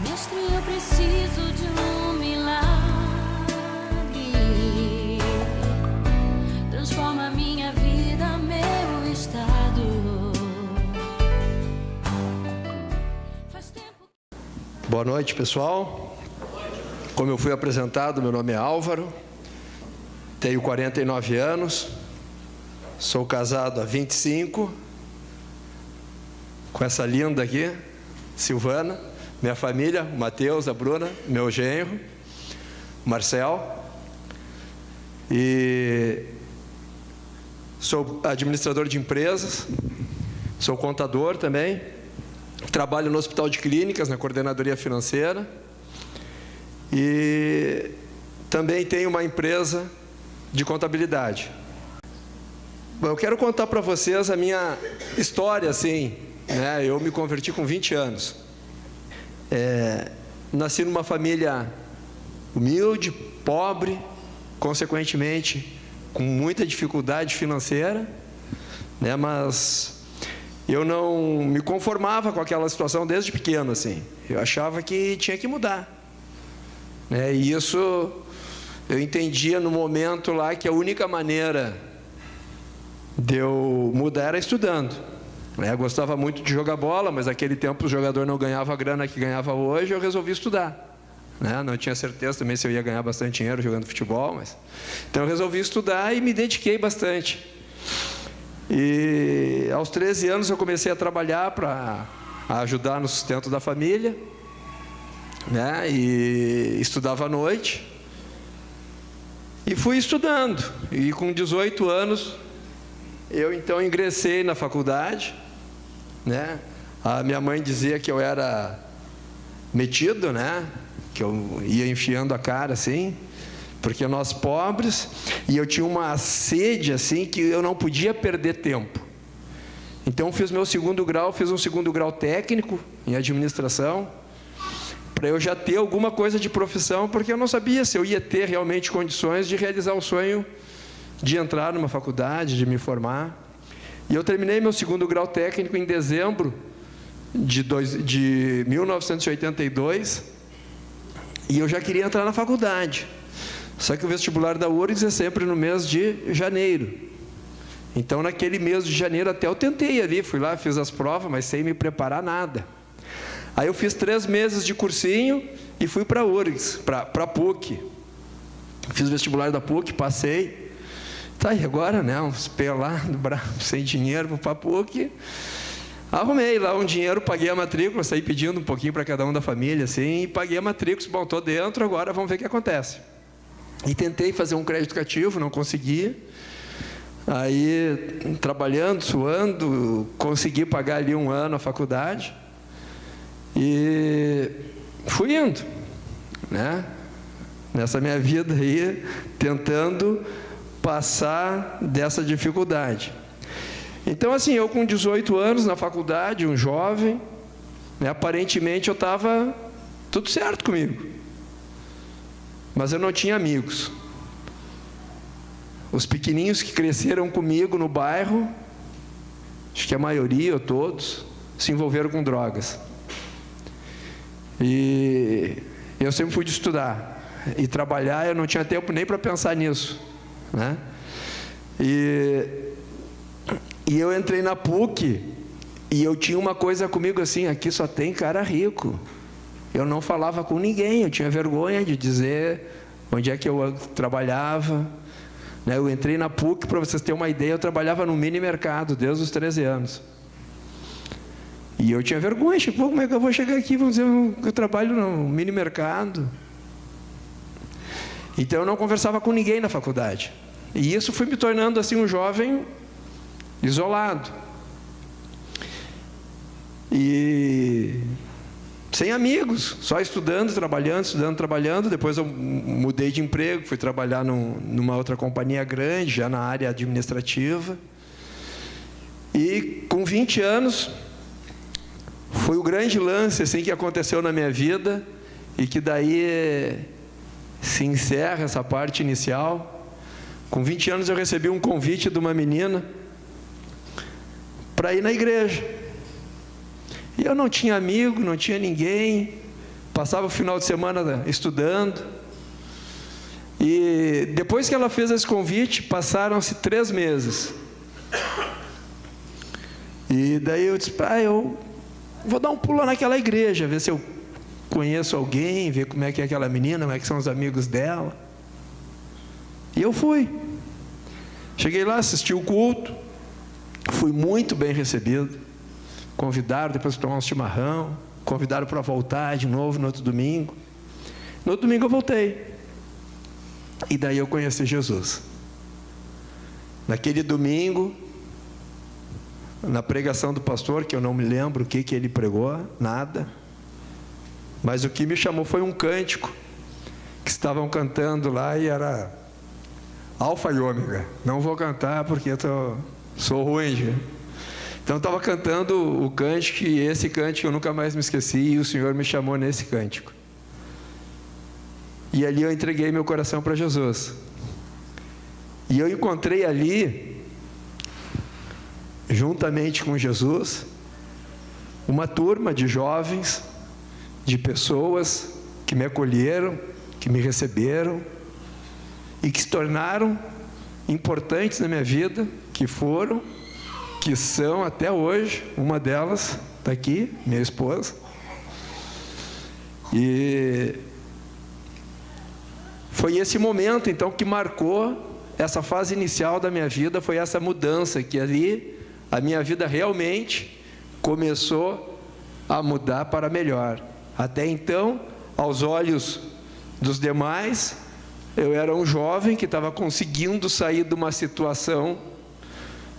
Mestre, eu preciso de um milagre. Transforma minha vida, meu estado. Faz tempo... Boa noite, pessoal. Como eu fui apresentado, meu nome é Álvaro, tenho 49 anos, sou casado há 25, com essa linda aqui, Silvana, minha família, o Matheus, a Bruna, meu genro, Marcel, e sou administrador de empresas, sou contador também, trabalho no Hospital de Clínicas, na coordenadoria financeira, e também tenho uma empresa de contabilidade. Bom, eu quero contar para vocês a minha história, assim, né? Eu me converti com 20 anos. Nasci numa família humilde, pobre, consequentemente com muita dificuldade financeira, né? Mas eu não me conformava com aquela situação desde pequeno, assim. Eu achava que tinha que mudar. E isso eu entendia no momento lá que a única maneira de eu mudar era estudando. Eu gostava muito de jogar bola, mas naquele tempo o jogador não ganhava a grana que ganhava hoje, eu resolvi estudar. Não tinha certeza também se eu ia ganhar bastante dinheiro jogando futebol, mas... Então eu resolvi estudar e me dediquei bastante. E aos 13 anos eu comecei a trabalhar para ajudar no sustento da família, e estudava à noite, e fui estudando, e com 18 anos, eu então ingressei na faculdade, A minha mãe dizia que eu era metido, Que eu ia enfiando a cara assim, porque nós pobres, e eu tinha uma sede assim, que eu não podia perder tempo. Então fiz meu segundo grau, fiz um segundo grau técnico em administração, para eu já ter alguma coisa de profissão, porque eu não sabia se eu ia ter realmente condições de realizar o sonho de entrar numa faculdade, de me formar. E eu terminei meu segundo grau técnico em dezembro de 1982, e eu já queria entrar na faculdade. Só que o vestibular da URGS é sempre no mês de janeiro. Então, naquele mês de janeiro, até eu tentei ali, fui lá, fiz as provas, mas sem me preparar nada. Aí eu fiz 3 meses de cursinho e fui para a URGS, para a PUC. Fiz o vestibular da PUC, passei. Tá, e agora, uns pelados, bravos, sem dinheiro, vou para a PUC. Arrumei lá um dinheiro, paguei a matrícula, saí pedindo um pouquinho para cada um da família, assim, e paguei a matrícula. Bom, estou dentro, agora vamos ver o que acontece. E tentei fazer um crédito cativo, não consegui. Aí, trabalhando, suando, consegui pagar ali 1 ano a faculdade. E fui indo, Nessa minha vida aí, tentando passar dessa dificuldade. Então, assim, eu com 18 anos na faculdade, um jovem, aparentemente eu estava tudo certo comigo. Mas eu não tinha amigos. Os pequeninhos que cresceram comigo no bairro, acho que a maioria ou todos, se envolveram com drogas. E eu sempre fui de estudar e trabalhar, eu não tinha tempo nem para pensar nisso, E eu entrei na PUC e eu tinha uma coisa comigo assim, aqui só tem cara rico. Eu não falava com ninguém, eu tinha vergonha de dizer onde é que eu trabalhava. Eu entrei na PUC, para vocês terem uma ideia, eu trabalhava no mini mercado desde os 13 anos. E eu tinha vergonha, tipo, como é que eu vou chegar aqui, vamos dizer, eu trabalho no mini mercado. Então eu não conversava com ninguém na faculdade. E isso foi me tornando assim um jovem isolado. E sem amigos, só estudando, trabalhando. Depois eu mudei de emprego, fui trabalhar numa outra companhia grande, já na área administrativa. E com 20 anos, foi o grande lance assim, que aconteceu na minha vida, e que daí se encerra essa parte inicial. Com 20 anos eu recebi um convite de uma menina para ir na igreja. E eu não tinha amigo, não tinha ninguém. passava o final de semana estudando. E depois que ela fez esse convite, passaram-se 3 meses. E daí eu disse, eu vou dar um pulo naquela igreja, ver se eu conheço alguém, ver como é que é aquela menina, como é que são os amigos dela. E eu fui. Cheguei lá, assisti o culto, fui muito bem recebido. Convidaram depois para tomar um chimarrão, convidaram para voltar de novo no outro domingo. No outro domingo eu voltei. E daí eu conheci Jesus. Naquele domingo, na pregação do pastor, que eu não me lembro o que ele pregou, nada. Mas o que me chamou foi um cântico que estavam cantando lá e era Alfa e Ômega. Não vou cantar porque sou ruim. Então eu estava cantando o cântico, e esse cântico eu nunca mais me esqueci, e o Senhor me chamou nesse cântico. E ali eu entreguei meu coração para Jesus. E eu encontrei ali, juntamente com Jesus, uma turma de jovens, de pessoas que me acolheram, que me receberam, e que se tornaram importantes na minha vida, que foram, que são até hoje. Uma delas está aqui, minha esposa. E foi esse momento, então, que marcou essa fase inicial da minha vida, foi essa mudança, que ali a minha vida realmente começou a mudar para melhor. Até então, aos olhos dos demais, eu era um jovem que estava conseguindo sair de uma situação,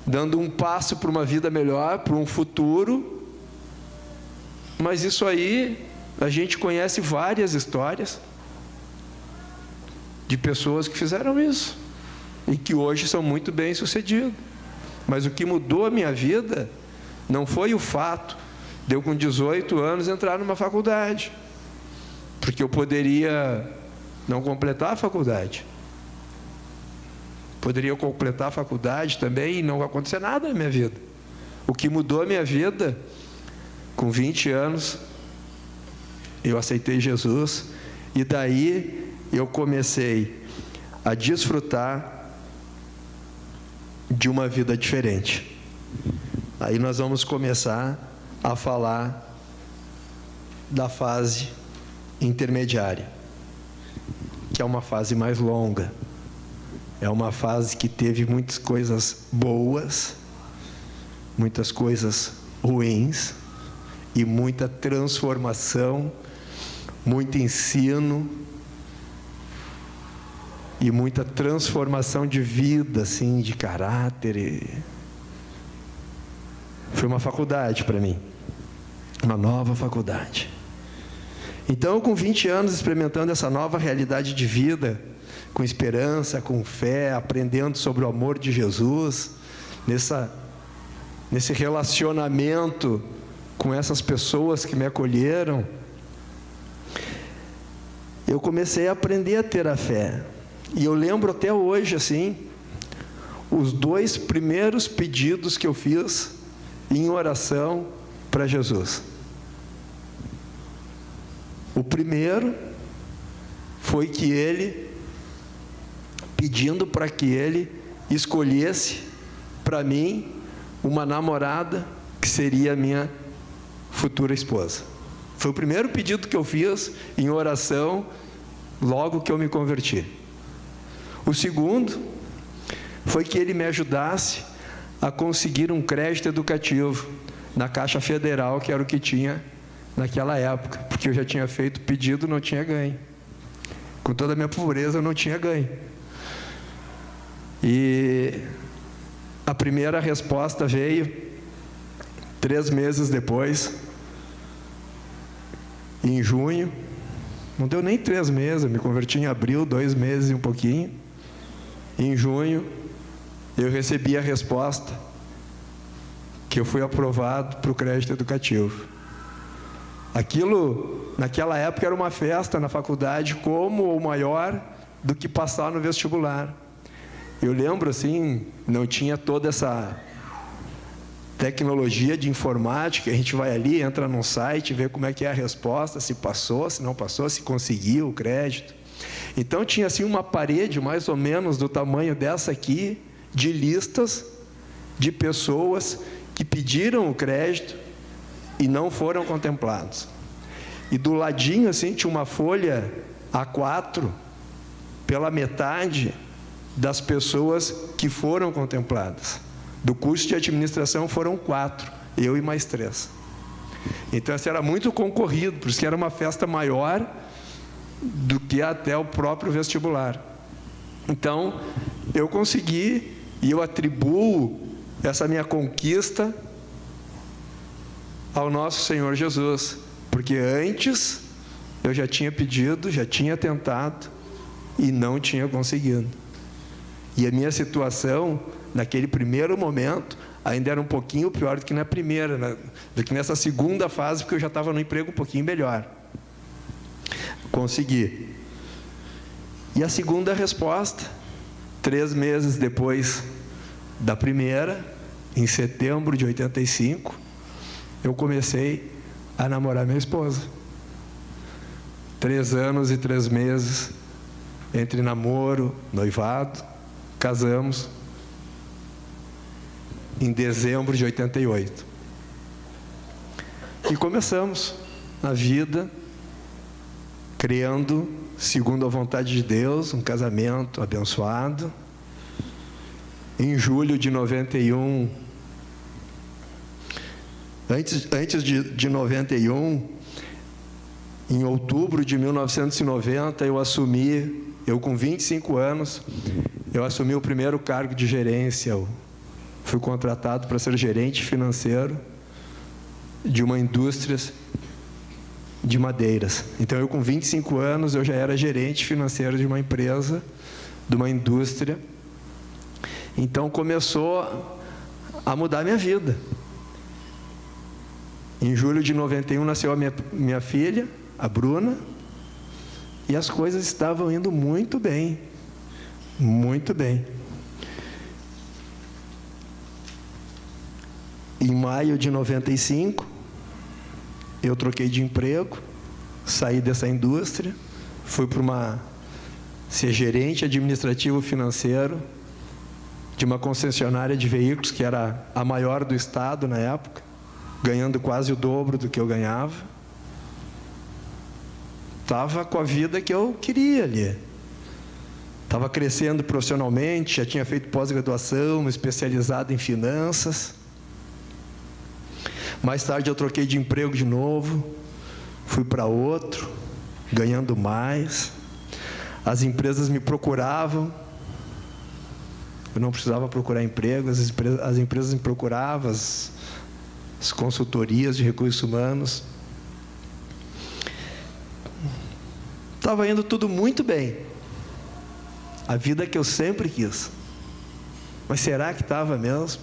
dando um passo para uma vida melhor, para um futuro. Mas isso aí, a gente conhece várias histórias de pessoas que fizeram isso e que hoje são muito bem-sucedidos. Mas o que mudou a minha vida não foi o fato de eu, com 18 anos, entrar numa faculdade, porque eu poderia não completar a faculdade. Poderia completar a faculdade também e não acontecer nada na minha vida. O que mudou a minha vida, com 20 anos, eu aceitei Jesus, e daí eu comecei a desfrutar de uma vida diferente. Aí nós vamos começar a falar da fase intermediária, que é uma fase mais longa. É uma fase que teve muitas coisas boas, muitas coisas ruins, e muita transformação, muito ensino, e muita transformação de vida, assim, de caráter. Foi uma faculdade para mim, uma nova faculdade. Então, com 20 anos, experimentando essa nova realidade de vida, com esperança, com fé, aprendendo sobre o amor de Jesus, nesse relacionamento com essas pessoas que me acolheram, eu comecei a aprender a ter a fé. E eu lembro até hoje, assim, os 2 primeiros pedidos que eu fiz em oração para Jesus. O primeiro foi que ele, pedindo para que ele escolhesse para mim uma namorada que seria a minha futura esposa. Foi o primeiro pedido que eu fiz em oração logo que eu me converti. O segundo foi que ele me ajudasse a conseguir um crédito educativo na Caixa Federal, que era o que tinha naquela época, porque eu já tinha feito pedido, não tinha ganho. Com toda a minha pobreza, eu não tinha ganho. E a primeira resposta veio 3 meses depois, em junho. Não deu nem 3 meses, eu me converti em abril, 2 meses e um pouquinho. Em junho, eu recebi a resposta que eu fui aprovado para o crédito educativo. Aquilo, naquela época, era uma festa na faculdade, como ou maior do que passar no vestibular. Eu lembro, assim, não tinha toda essa tecnologia de informática, a gente vai ali, entra num site, vê como é que é a resposta, se passou, se não passou, se conseguiu o crédito. Então tinha assim uma parede mais ou menos do tamanho dessa aqui, de listas de pessoas que pediram o crédito e não foram contemplados. E do ladinho assim tinha uma folha A4 pela metade das pessoas que foram contempladas. Do curso de administração foram 4, eu e mais 3. Então isso era muito concorrido, por isso que era uma festa maior do que até o próprio vestibular. Então eu consegui, e eu atribuo essa minha conquista ao nosso Senhor Jesus, porque antes eu já tinha pedido, já tinha tentado e não tinha conseguido. E a minha situação, naquele primeiro momento, ainda era um pouquinho pior do que na primeira, do que nessa segunda fase, porque eu já estava no emprego um pouquinho melhor. Consegui. E a segunda resposta, 3 meses depois da primeira, em setembro de 85, eu comecei a namorar minha esposa. 3 anos e 3 meses entre namoro, noivado, casamos em dezembro de 88. E começamos a vida criando, segundo a vontade de Deus, um casamento abençoado. Em julho de 91, antes de 91, em outubro de 1990, eu com 25 anos, eu assumi o primeiro cargo de gerência. Eu fui contratado para ser gerente financeiro de uma indústria de madeiras. Então, eu com 25 anos, eu já era gerente financeiro de uma empresa, de uma indústria. Então, começou a mudar a minha vida. Em julho de 91, nasceu a minha filha, a Bruna, e as coisas estavam indo muito bem. Muito bem. Em maio de 95, eu troquei de emprego, saí dessa indústria, fui para ser gerente administrativo financeiro de uma concessionária de veículos que era a maior do estado na época, ganhando quase o dobro do que eu ganhava. Estava com a vida que eu queria ali. Estava crescendo profissionalmente, já tinha feito pós-graduação, especializado em finanças. Mais tarde eu troquei de emprego de novo, fui para outro, ganhando mais. As empresas me procuravam, eu não precisava procurar emprego, as empresas me procuravam, as consultorias de recursos humanos. Estava indo tudo muito bem, a vida que eu sempre quis. Mas será que estava mesmo?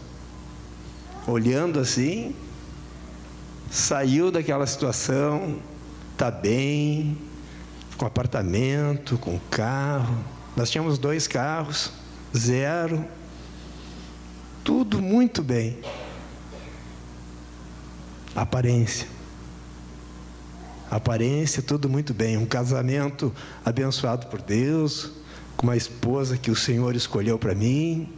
Olhando assim, saiu daquela situação, está bem, com apartamento, com carro. Nós tínhamos 2 carros, 0, tudo muito bem. Aparência, tudo muito bem. Um casamento abençoado por Deus, com uma esposa que o Senhor escolheu para mim.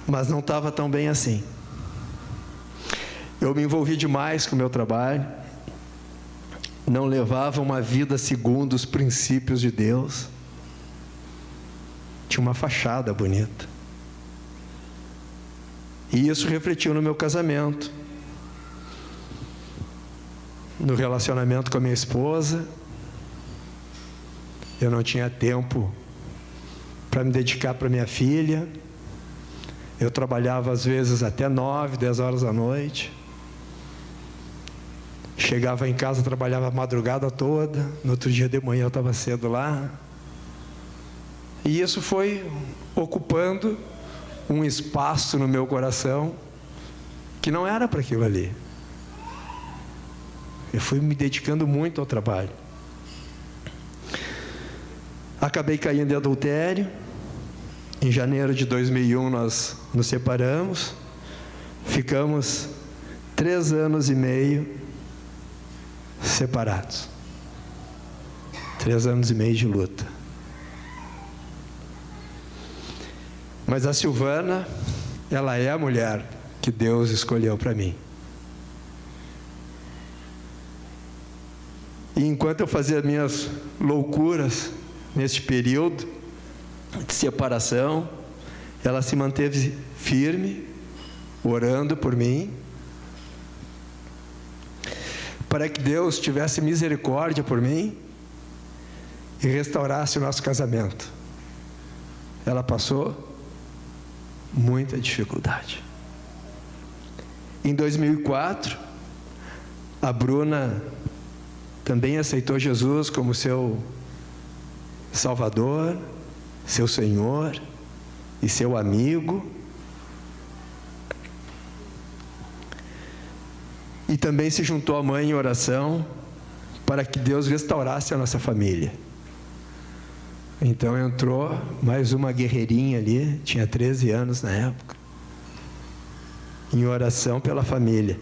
Mas não estava tão bem assim. Eu me envolvi demais com o meu trabalho, não levava uma vida segundo os princípios de Deus. Tinha uma fachada bonita. E isso refletiu no meu casamento, no relacionamento com a minha esposa. Eu não tinha tempo para me dedicar para minha filha. Eu trabalhava às vezes até 9, 10 horas da noite. Chegava em casa, trabalhava a madrugada toda. No outro dia de manhã eu estava cedo lá. E isso foi ocupando um espaço no meu coração que não era para aquilo ali. Eu fui me dedicando muito ao trabalho. Acabei caindo em adultério Em janeiro de 2001 nós nos separamos, ficamos 3 anos e meio separados. 3 anos e meio de luta. Mas a Silvana, ela é a mulher que Deus escolheu para mim. E enquanto eu fazia minhas loucuras neste período de separação, ela se manteve firme, orando por mim, para que Deus tivesse misericórdia por mim e restaurasse o nosso casamento. Ela passou muita dificuldade. Em 2004, a Bruna também aceitou Jesus como seu Salvador, seu Senhor e seu amigo. E também se juntou à mãe em oração para que Deus restaurasse a nossa família. Então entrou mais uma guerreirinha ali, tinha 13 anos na época, em oração pela família.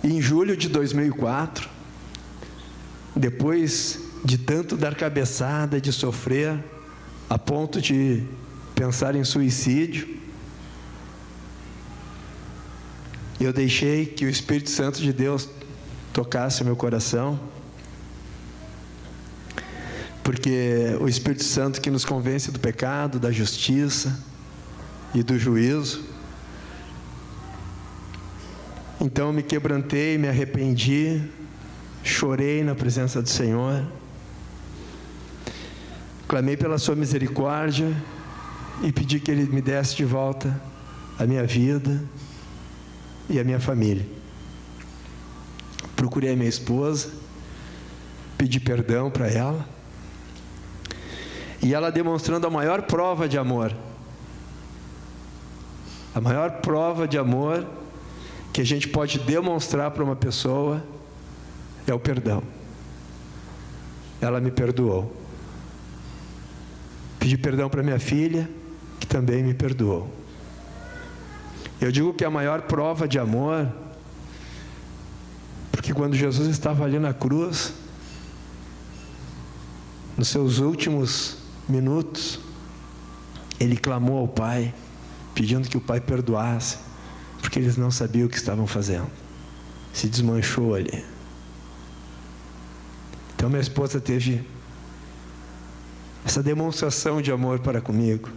E em julho de 2004, depois de tanto dar cabeçada, de sofrer, a ponto de pensar em suicídio, eu deixei que o Espírito Santo de Deus tocasse o meu coração, porque o Espírito Santo que nos convence do pecado, da justiça e do juízo. Então eu me quebrantei, me arrependi, chorei na presença do Senhor, clamei pela sua misericórdia e pedi que Ele me desse de volta a minha vida e a minha família. Procurei a minha esposa, pedi perdão para ela, e ela demonstrando a maior prova de amor, a maior prova de amor que a gente pode demonstrar para uma pessoa é o perdão. Ela me perdoou. Pedi perdão para minha filha, que também me perdoou. Eu digo que a maior prova de amor, porque quando Jesus estava ali na cruz, nos seus últimos minutos, Ele clamou ao Pai, pedindo que o Pai perdoasse, porque eles não sabiam o que estavam fazendo. Se desmanchou ali. Então minha esposa teve essa demonstração de amor para comigo.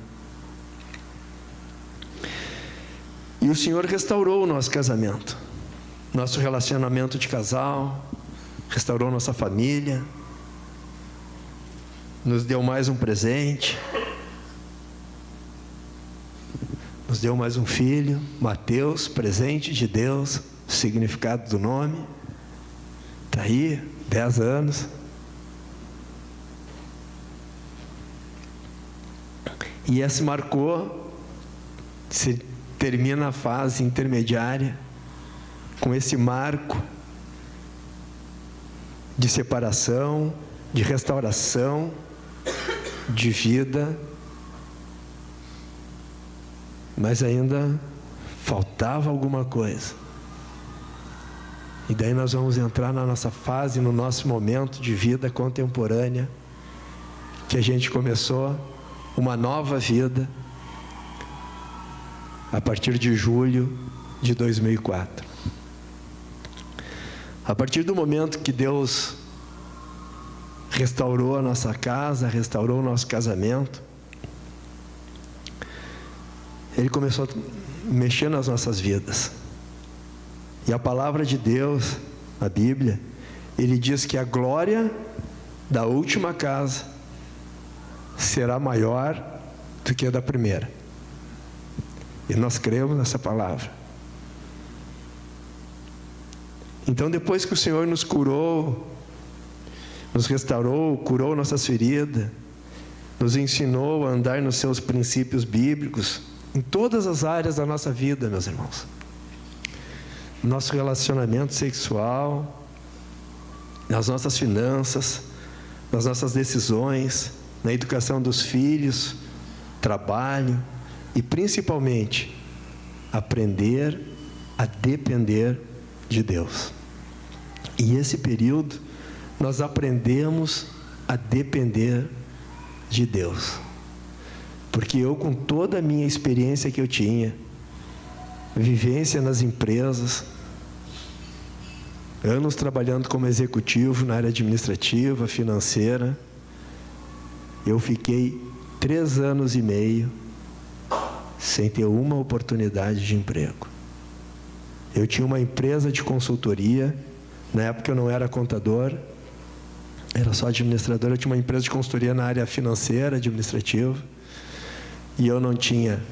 E o Senhor restaurou o nosso casamento, nosso relacionamento de casal, restaurou nossa família, nos deu mais um presente, nos deu mais um filho, Mateus, presente de Deus, significado do nome, está aí, 10 anos. E esse marcou, se termina a fase intermediária, com esse marco de separação, de restauração, de vida, mas ainda faltava alguma coisa. E daí nós vamos entrar na nossa fase, no nosso momento de vida contemporânea, que a gente começou uma nova vida a partir de julho de 2004. A partir do momento que Deus restaurou a nossa casa, restaurou o nosso casamento, Ele começou a mexer nas nossas vidas. E a palavra de Deus, a Bíblia, Ele diz que a glória da última casa será maior do que a da primeira. E nós cremos nessa palavra. Então, depois que o Senhor nos curou, nos restaurou, curou nossas feridas, nos ensinou a andar nos seus princípios bíblicos, em todas as áreas da nossa vida, meus irmãos. Nosso relacionamento sexual, nas nossas finanças, nas nossas decisões, na educação dos filhos, trabalho e principalmente aprender a depender de Deus. E esse período nós aprendemos a depender de Deus. Porque eu, com toda a minha experiência que eu tinha, vivência nas empresas, anos trabalhando como executivo na área administrativa, financeira, eu fiquei 3 anos e meio sem ter uma oportunidade de emprego. Eu tinha uma empresa de consultoria, na época eu não era contador, era só administrador. Eu tinha uma empresa de consultoria na área financeira, administrativa, e eu não tinha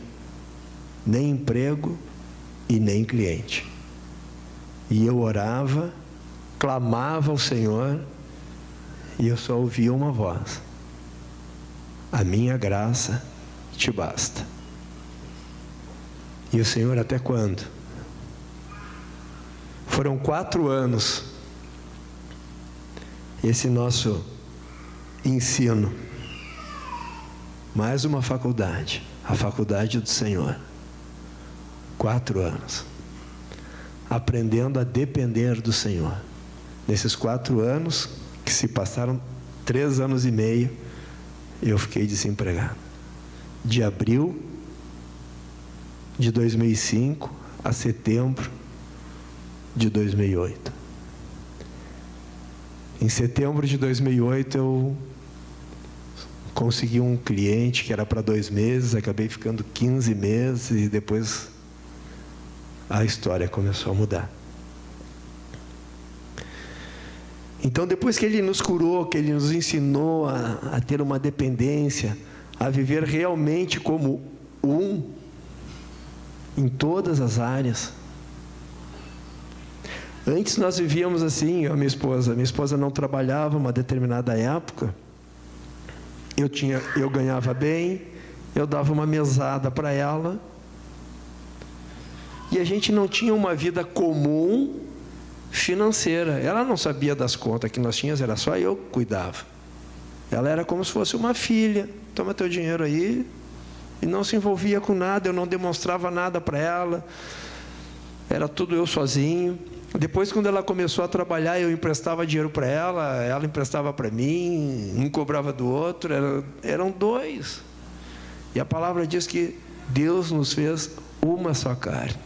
nem emprego e nem cliente. E eu orava, clamava ao Senhor, e eu só ouvia uma voz: a minha graça te basta. E o Senhor, até quando? Foram 4 anos esse nosso ensino, mais uma faculdade, a faculdade do Senhor. 4 anos aprendendo a depender do Senhor. Nesses 4 anos, que se passaram 3 anos e meio, eu fiquei desempregado. De abril de 2005 a setembro de 2008. Em setembro de 2008 eu consegui um cliente que era para 2 meses, acabei ficando 15 meses e depois a história começou a mudar. Então, depois que Ele nos curou, que Ele nos ensinou a ter uma dependência, a viver realmente como um, em todas as áreas. Antes nós vivíamos assim, eu e minha esposa não trabalhava uma determinada época, eu ganhava bem, eu dava uma mesada para ela, e a gente não tinha uma vida comum financeira. Ela não sabia das contas que nós tínhamos, era só eu que cuidava. Ela era como se fosse uma filha: toma teu dinheiro aí, e não se envolvia com nada, eu não demonstrava nada para ela, era tudo eu sozinho. Depois, quando ela começou a trabalhar, eu emprestava dinheiro para ela, ela emprestava para mim, um cobrava do outro, eram 2. E a palavra diz que Deus nos fez uma só carne.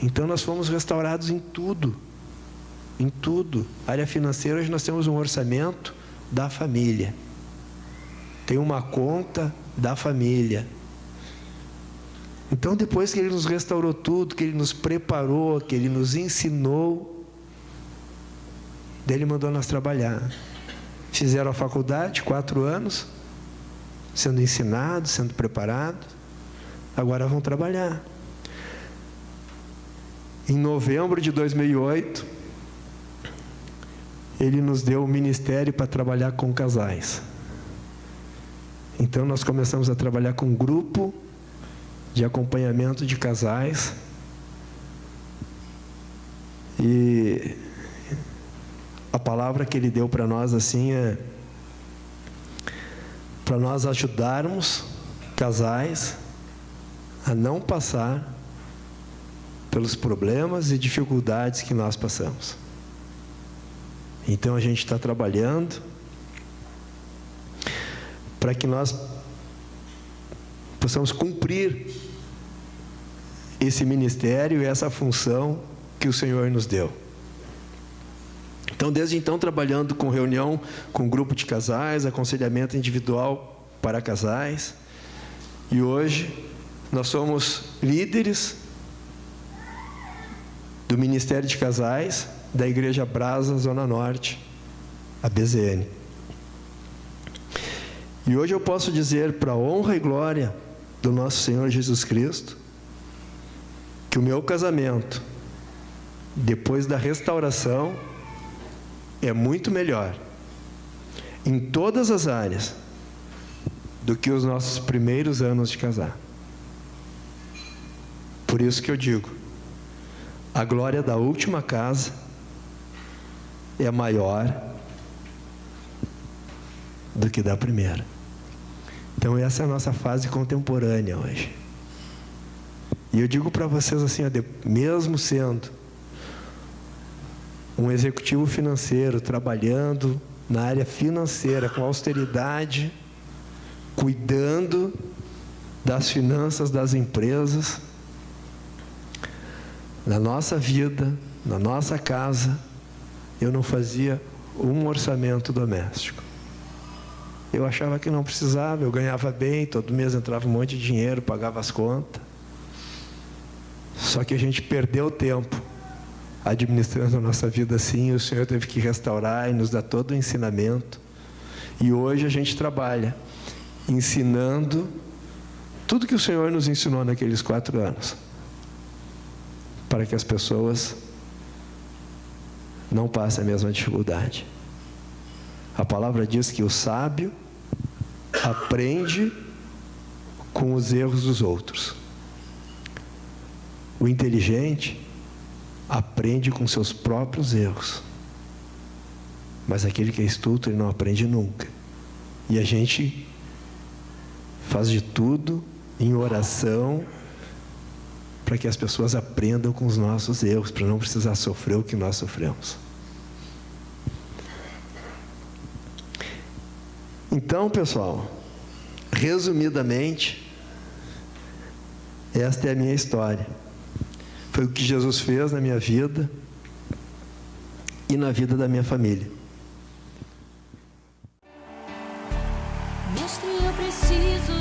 Então nós fomos restaurados em tudo. Em tudo. Área financeira, hoje nós temos um orçamento da família. Tem uma conta da família. Então, depois que Ele nos restaurou tudo, que Ele nos preparou, que Ele nos ensinou, daí Ele mandou nós trabalhar. Fizeram a faculdade, 4 anos, sendo ensinados, sendo preparados. Agora vão trabalhar. Em novembro de 2008, Ele nos deu o ministério para trabalhar com casais. Então nós começamos a trabalhar com um grupo de acompanhamento de casais. E a palavra que Ele deu para nós assim é para nós ajudarmos casais a não passar pelos problemas e dificuldades que nós passamos. Então a gente está trabalhando para que nós possamos cumprir esse ministério e essa função que o Senhor nos deu. Então, desde então, trabalhando com reunião com grupo de casais, aconselhamento individual para casais, e hoje nós somos líderes do Ministério de Casais da Igreja Brasa, Zona Norte, a BZN. E hoje eu posso dizer, para a honra e glória do nosso Senhor Jesus Cristo, que o meu casamento, depois da restauração, é muito melhor, em todas as áreas, do que os nossos primeiros anos de casar. Por isso que eu digo, a glória da última casa é maior do que da primeira. Então essa é a nossa fase contemporânea hoje. E eu digo para vocês assim, mesmo sendo um executivo financeiro, trabalhando na área financeira, com austeridade, cuidando das finanças das empresas, na nossa vida, na nossa casa, eu não fazia um orçamento doméstico. Eu achava que não precisava, eu ganhava bem, todo mês entrava um monte de dinheiro, pagava as contas. Só que a gente perdeu tempo administrando a nossa vida assim, e o Senhor teve que restaurar e nos dar todo o ensinamento. E hoje a gente trabalha ensinando tudo que o Senhor nos ensinou naqueles 4 anos, para que as pessoas não passem a mesma dificuldade. A palavra diz que o sábio aprende com os erros dos outros. O inteligente aprende com seus próprios erros. Mas aquele que é estulto, ele não aprende nunca. E a gente faz de tudo em oração para que as pessoas aprendam com os nossos erros, para não precisar sofrer o que nós sofremos. Então, pessoal, resumidamente, esta é a minha história. Foi o que Jesus fez na minha vida e na vida da minha família. Mestre, eu preciso